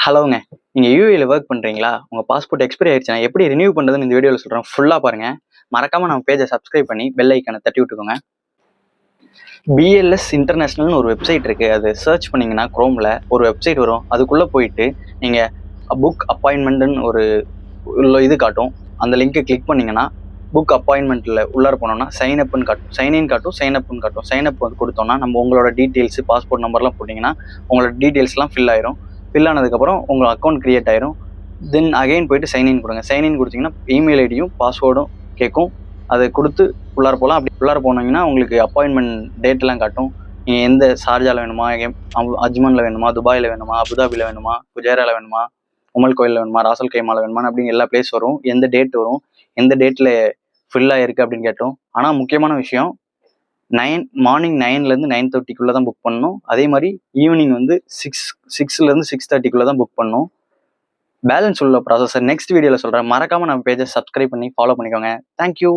ஹலோங்க. நீங்க யுஏல ஒர்க் பண்றீங்களா? உங்க பாஸ்போர்ட் எக்ஸ்பைரி ஆயிடுச்சுனா எப்படி ரினியூ பண்றதுன்னு இந்த வீடியோல சொல்றேன். ஃபுல்லா பாருங்க. மறக்காம நம்ம பேஜ சப்ஸ்கிரைப் பண்ணி பெல் ஐகான தட்டி விட்டுக்கோங்க. பிஎல்எஸ் இன்டர்நேஷனல்னு ஒரு வெப்சைட் இருக்கு. அது சர்ச் பண்ணீங்கன்னா குரோம்ல ஒரு வெப்சைட் வரும். அதுக்குள்ள போயிட்டு நீங்க புக் அப்பாயின்ட்மெண்ட்னு ஒரு இது காட்டும். அந்த லிங்கை கிளிக் பண்ணீங்கன்னா புக் அப்பாயின்ட்மெண்ட்ல உள்ளார போனோம்னா சைன் அப்னு காட்டும். சைன் இன் காட்டும், சைன் அப்னு காட்டும். சைன் அப் வந்து கொடுத்தோம்னா நம்ம உங்களோட டீடைல்ஸ், பாஸ்போர்ட் நம்பர்லாம் போட்டீங்கன்னா உங்களோட டீடைல்ஸ்லாம் ஃபில் ஆயிரும். ஃபில் ஆனதுக்கப்புறம் உங்க அக்கௌண்ட் கிரியேட் ஆயிரும். தென் அகைன் போயிட்டு சைன்இன் கொடுங்க. சைன்இன் கொடுத்தீங்கன்னா இமெயில் ஐடியும் பாஸ்வேர்டும் கேட்கும். அதை கொடுத்து உள்ளார போகலாம். அப்படி உள்ளார போனீங்கன்னா உங்களுக்கு அப்பாயின்மெண்ட் டேட்லாம் காட்டும். நீங்கள் எந்த ஷார்ஜாவில் வேணுமா, அஜ்மானில் வேணுமா, துபாயில் வேணுமா, அபுதாபியில் வேணுமா, குஜேராவில் வேணுமா, உமல் கோயிலில் வேணுமா, ராசல் கைமாவில் வேணுமா அப்படின்னு எல்லா பிளேஸ் வரும். எந்த டேட் வரும், எந்த டேட்டில் ஃபில் ஆகிருக்கு அப்படின்னு கேட்டோம். ஆனால் முக்கியமான விஷயம் மார்னிங் 9லேருந்து 9:30 தான் புக் பண்ணணும். அதே மாதிரி ஈவினிங் வந்து 6லேருந்து 6:30 தான் புக் பண்ணணும். பேலன்ஸ் உள்ள ப்ராசஸர் நெக்ஸ்ட் வீடியோவில் சொல்கிறேன். மறக்காமல் நம்ம பேஜை சப்ஸ்கிரைப் பண்ணி ஃபாலோ பண்ணிக்கோங்க. தேங்க்யூ.